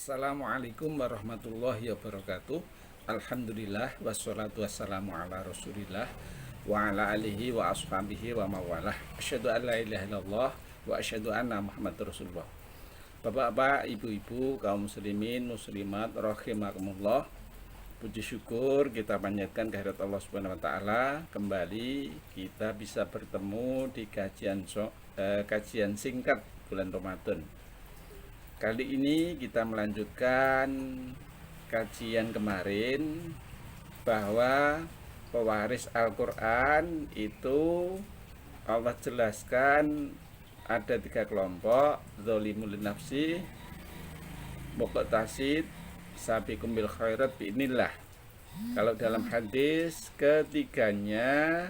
Assalamualaikum warahmatullahi wabarakatuh. Alhamdulillah wassalatu wassalamu ala rasulillah wa ala alihi wa ashabihi wa mawalah. Asyhadu an la ilaha illallah wa asyhadu anna Muhammadar Rasulullah. Bapak-bapak, ibu-ibu, kaum muslimin, muslimat, rahimakumullah. Puji syukur kita panjatkan kehadirat Allah Subhanahu wa taala. Kembali kita bisa bertemu di kajian singkat bulan Ramadan. Kali ini kita melanjutkan kajian kemarin bahwa pewaris Al-Quran itu Allah jelaskan ada 3 kelompok: zalimul nafsi, muqtasid, sabiqum bil khairat bi'nillah. Kalau dalam hadis, ketiganya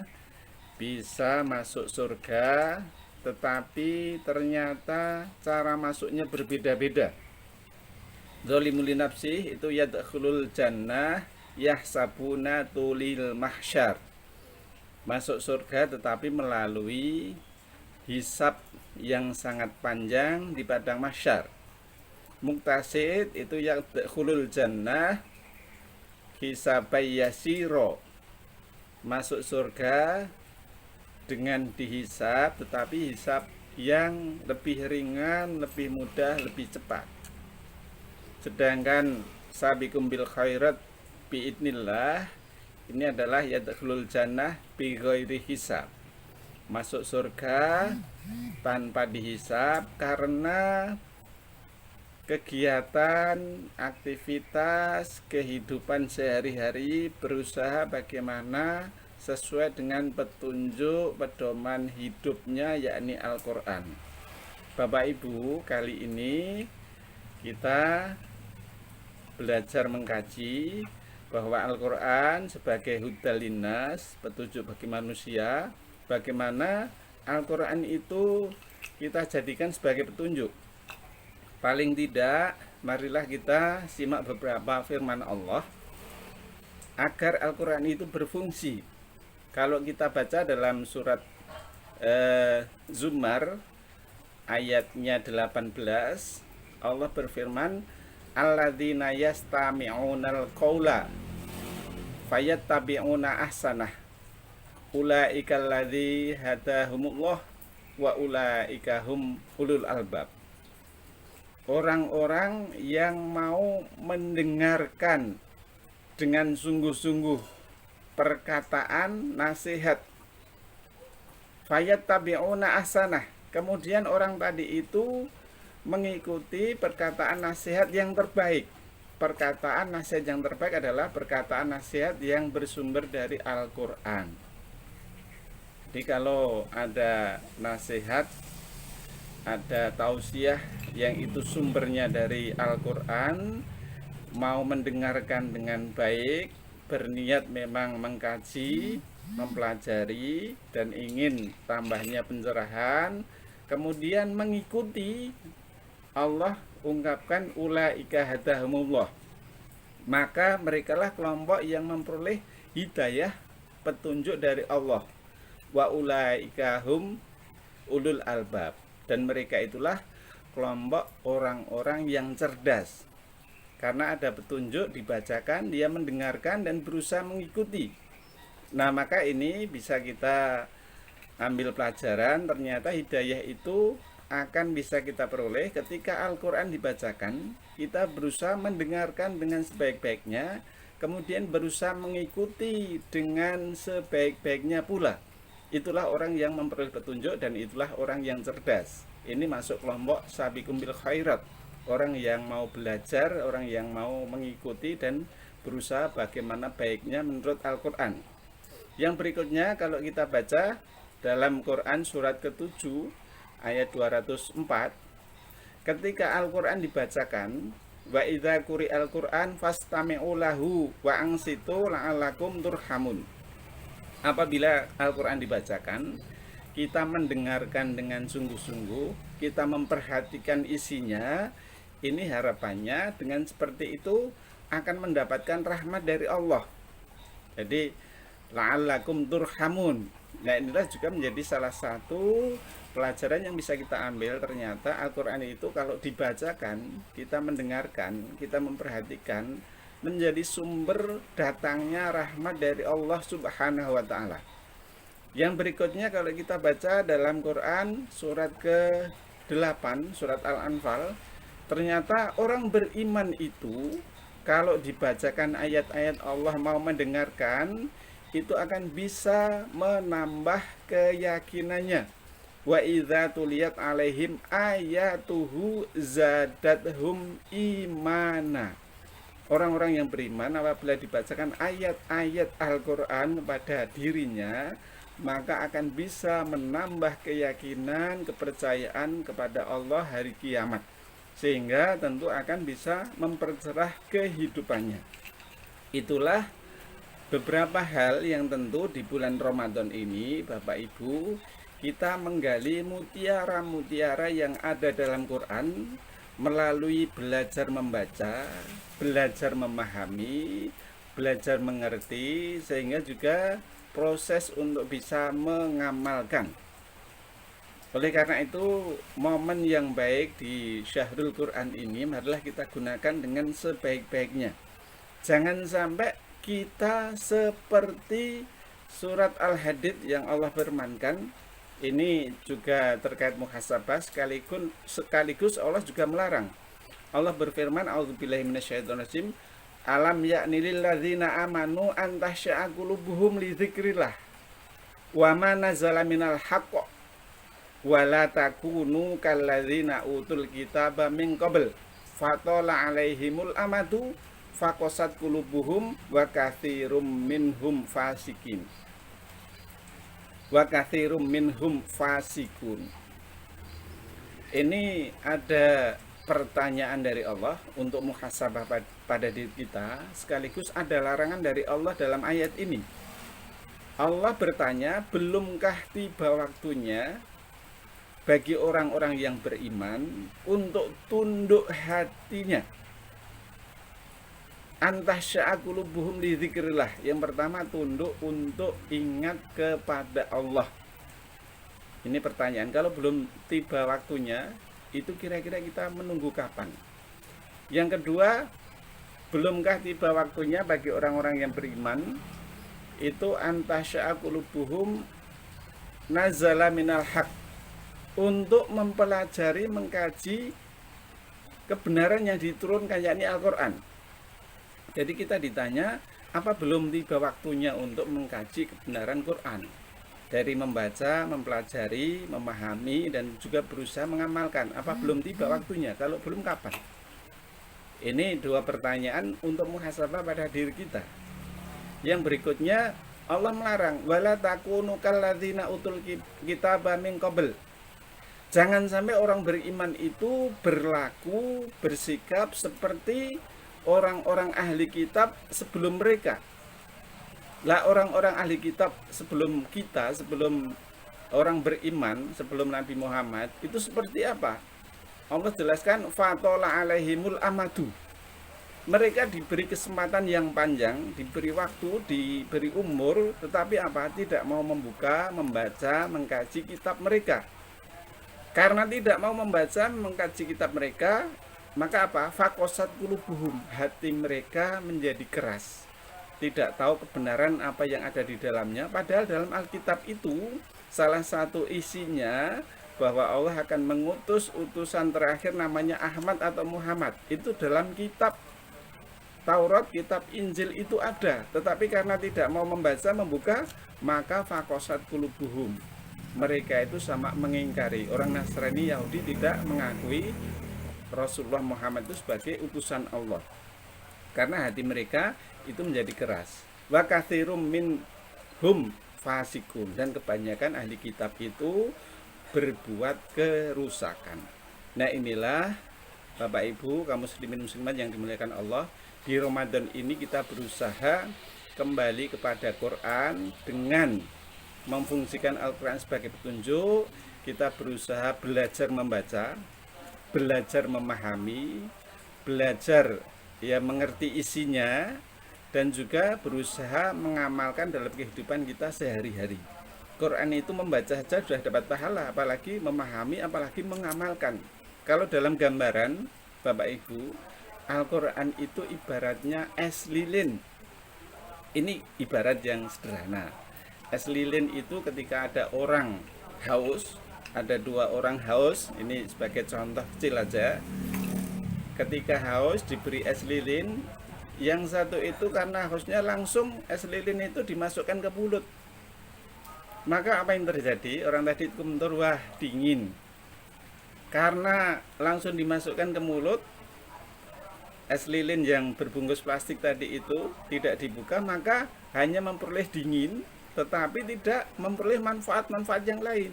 bisa masuk surga, tetapi ternyata cara masuknya berbeda-beda. Zalimul nafsi itu yadkhulul jannah yahsabuna tulil mahsyar, masuk surga tetapi melalui hisab yang sangat panjang di padang mahsyar. Muqtasid itu yadkhulul jannah hisabay yasiro, masuk surga dengan dihisab, tetapi hisab yang lebih ringan, lebih mudah, lebih cepat. Sedangkan sabiqum bil khairat biidnillah ini adalah yadkhulul jannah bi ghairi hisab, masuk surga tanpa dihisab karena kegiatan, aktivitas, kehidupan sehari-hari, berusaha bagaimana sesuai dengan petunjuk pedoman hidupnya, yakni Al-Quran. Bapak Ibu, kali ini kita belajar mengkaji bahwa Al-Quran sebagai hudal linnas, petunjuk bagi manusia. Bagaimana Al-Quran itu kita jadikan sebagai petunjuk. Paling tidak, marilah kita simak beberapa firman Allah agar Al-Quran itu berfungsi. Kalau kita baca dalam surat Zumar ayatnya 18, Allah berfirman, alladzina yastami'unal qaula fayattabi'una ahsanah ulaika alladzi hadahumullah wa ulaika hum ulul albab. Orang-orang yang mau mendengarkan dengan sungguh-sungguh perkataan nasihat, fayattabi'una ahsanah, kemudian orang tadi itu mengikuti perkataan nasihat yang terbaik. Perkataan nasihat yang terbaik adalah perkataan nasihat yang bersumber dari Al-Quran. Jadi kalau ada nasihat, ada tausiah yang itu sumbernya dari Al-Quran, mau mendengarkan dengan baik, berniat memang mengkaji, mempelajari, dan ingin tambahnya pencerahan, kemudian mengikuti, Allah ungkapkan ulaika hadahumullah, maka merekalah kelompok yang memperoleh hidayah, petunjuk dari Allah. Wa ulaika hum ulul albab, dan mereka itulah kelompok orang-orang yang cerdas. Karena ada petunjuk dibacakan, dia mendengarkan dan berusaha mengikuti. Nah, maka ini bisa kita ambil pelajaran, ternyata hidayah itu akan bisa kita peroleh ketika Al-Quran dibacakan, kita berusaha mendengarkan dengan sebaik-baiknya, kemudian berusaha mengikuti dengan sebaik-baiknya pula. Itulah orang yang memperoleh petunjuk dan itulah orang yang cerdas. Ini masuk kelompok sabiqum bil khairat, orang yang mau belajar, orang yang mau mengikuti dan berusaha bagaimana baiknya menurut Al-Quran. Yang berikutnya, kalau kita baca dalam Quran surat ke-7 ayat 204, ketika Al-Quran dibacakan, wa idza quri'al Quran fastami'u lahu wa ansitu la'allakum turhamun. Apabila Al-Quran dibacakan, kita mendengarkan dengan sungguh-sungguh, kita memperhatikan isinya. Ini harapannya dengan seperti itu akan mendapatkan rahmat dari Allah. Jadi la'allakum turhamun, Nah, inilah juga menjadi salah satu pelajaran yang bisa kita ambil. Ternyata Al-Quran itu kalau dibacakan, kita mendengarkan, kita memperhatikan, menjadi sumber datangnya rahmat dari Allah Subhanahu wa Ta'ala. Yang berikutnya, kalau kita baca dalam Quran surat ke-8, surat Al-Anfal, ternyata orang beriman itu kalau dibacakan ayat-ayat Allah, mau mendengarkan, itu akan bisa menambah keyakinannya. Wa idza tuliyat alaihim ayatuhu zadathum imana. Orang-orang yang beriman apabila dibacakan ayat-ayat Al-Quran pada dirinya, maka akan bisa menambah keyakinan, kepercayaan kepada Allah hari kiamat, sehingga tentu akan bisa mempercerah kehidupannya. Itulah beberapa hal yang tentu di bulan Ramadan ini, Bapak Ibu, kita menggali mutiara-mutiara yang ada dalam Quran melalui belajar membaca, belajar memahami, belajar mengerti, sehingga juga proses untuk bisa mengamalkan. Oleh karena itu, momen yang baik di Syahrul Quran ini marilah kita gunakan dengan sebaik-baiknya. Jangan sampai kita seperti surat Al-Hadid yang Allah firmankan. Ini juga terkait muhasabah, sekaligus Allah juga melarang. Allah berfirman, a'udzubillahi minasyaitonirrajim, alam ya'ni lil ladzina amanu an tahsya'a qulubuhum li dzikrillah wa ma nazala minal haqq wa la takunu kal ladzina utul kitaba min qabl fatala alaihimul amadu faqasat qulubuhum wa katsirum minhum fasikin. Wa katsirum minhum fasikun. Ini ada pertanyaan dari Allah untuk muhasabah pada diri kita, sekaligus ada larangan dari Allah dalam ayat ini. Allah bertanya, belumkah tiba waktunya bagi orang-orang yang beriman untuk tunduk hatinya? Antah sya'akulubuhum li dzikrillah. Yang pertama, tunduk untuk ingat kepada Allah. Ini pertanyaan, kalau belum tiba waktunya, itu kira-kira kita menunggu kapan? Yang kedua, belumkah tiba waktunya bagi orang-orang yang beriman, itu antah sya'akulubuhum nazala minal haq, untuk mempelajari, mengkaji kebenaran yang diturunkan, yakni Al-Quran. Jadi kita ditanya, apa belum tiba waktunya untuk mengkaji kebenaran Quran? Dari membaca, mempelajari, memahami, dan juga berusaha mengamalkan. Apa belum tiba waktunya? Kalau belum, kapan? Ini dua pertanyaan untuk muhasabah pada diri kita. Yang berikutnya, Allah melarang, wala takunu kalladzina utul kitaba min qabl. Jangan sampai orang beriman itu berlaku, bersikap seperti orang-orang ahli kitab sebelum mereka. Lah, orang-orang ahli kitab sebelum kita, sebelum orang beriman, sebelum Nabi Muhammad, itu seperti apa? Allah jelaskan, fatola alaihimul amadu. Mereka diberi kesempatan yang panjang, diberi waktu, diberi umur, tetapi apa? Tidak mau membuka, membaca, mengkaji kitab mereka. Karena tidak mau membaca, mengkaji kitab mereka, maka apa? Fakosat qulubuhum, hati mereka menjadi keras, tidak tahu kebenaran apa yang ada di dalamnya. Padahal dalam Alkitab itu salah satu isinya bahwa Allah akan mengutus utusan terakhir namanya Ahmad atau Muhammad. Itu dalam kitab Taurat, kitab Injil itu ada. Tetapi karena tidak mau membaca, membuka, maka fakosat qulubuhum, mereka itu sama mengingkari. Orang Nasrani, Yahudi tidak mengakui Rasulullah Muhammad itu sebagai utusan Allah, karena hati mereka itu menjadi keras. Wa katsirum minhum fasikun, dan kebanyakan ahli kitab itu berbuat kerusakan. Nah, inilah Bapak Ibu kaum muslimin muslimat yang dimuliakan Allah, di Ramadan ini kita berusaha kembali kepada Quran dengan memfungsikan Al-Quran sebagai petunjuk. Kita berusaha belajar membaca, belajar memahami, belajar mengerti isinya, dan juga berusaha mengamalkan dalam kehidupan kita sehari-hari. Quran itu membaca saja sudah dapat pahala, apalagi memahami, apalagi mengamalkan. Kalau dalam gambaran Bapak Ibu, Al-Quran itu ibaratnya es lilin. Ini ibarat yang sederhana. Es lilin itu ketika ada orang haus, ada dua orang haus, ini sebagai contoh kecil aja. Ketika haus diberi es lilin, yang satu itu karena hausnya langsung es lilin itu dimasukkan ke mulut. Maka apa yang terjadi? Orang tadi itu komentar, wah dingin. Karena langsung dimasukkan ke mulut, es lilin yang berbungkus plastik tadi itu tidak dibuka, maka hanya memperoleh dingin, tetapi tidak memperoleh manfaat-manfaat yang lain.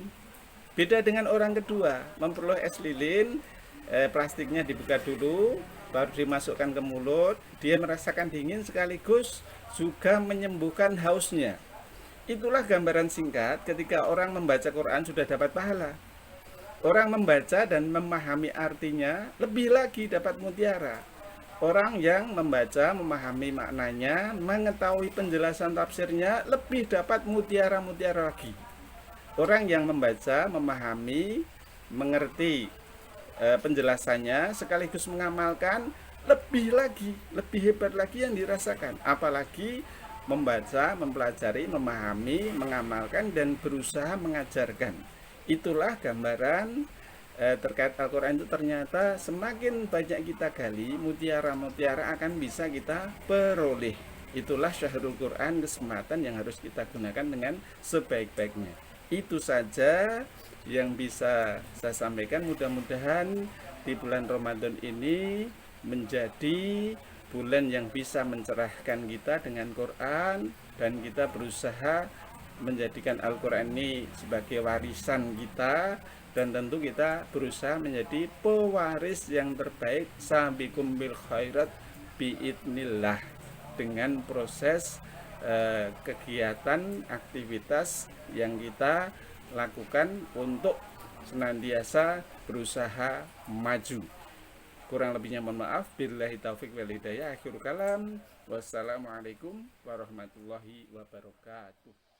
Beda dengan orang kedua, memperoleh es lilin, plastiknya dibuka dulu, baru dimasukkan ke mulut, dia merasakan dingin sekaligus juga menyembuhkan hausnya. Itulah gambaran singkat ketika orang membaca Quran sudah dapat pahala. Orang membaca dan memahami artinya lebih lagi dapat mutiara. Orang yang membaca, memahami maknanya, mengetahui penjelasan tafsirnya lebih dapat mutiara-mutiara lagi. Orang yang membaca, memahami, mengerti penjelasannya sekaligus mengamalkan lebih lagi, lebih hebat lagi yang dirasakan. Apalagi membaca, mempelajari, memahami, mengamalkan dan berusaha mengajarkan. Itulah gambaran terkait Al-Quran itu ternyata semakin banyak kita gali, mutiara-mutiara akan bisa kita peroleh. Itulah Syahrul Quran, kesempatan yang harus kita gunakan dengan sebaik-baiknya. Itu saja yang bisa saya sampaikan. Mudah-mudahan di bulan Ramadan ini menjadi bulan yang bisa mencerahkan kita dengan Quran, dan kita berusaha menjadikan Al-Quran ini sebagai warisan kita, dan tentu kita berusaha menjadi pewaris yang terbaik sabiqum bil khairat biidnillah, dengan proses kegiatan aktivitas yang kita lakukan untuk senantiasa berusaha maju. Kurang lebihnya mohon maaf. Billahi taufik wal hidayah. Akhirul kalam. Wassalamualaikum warahmatullahi wabarakatuh.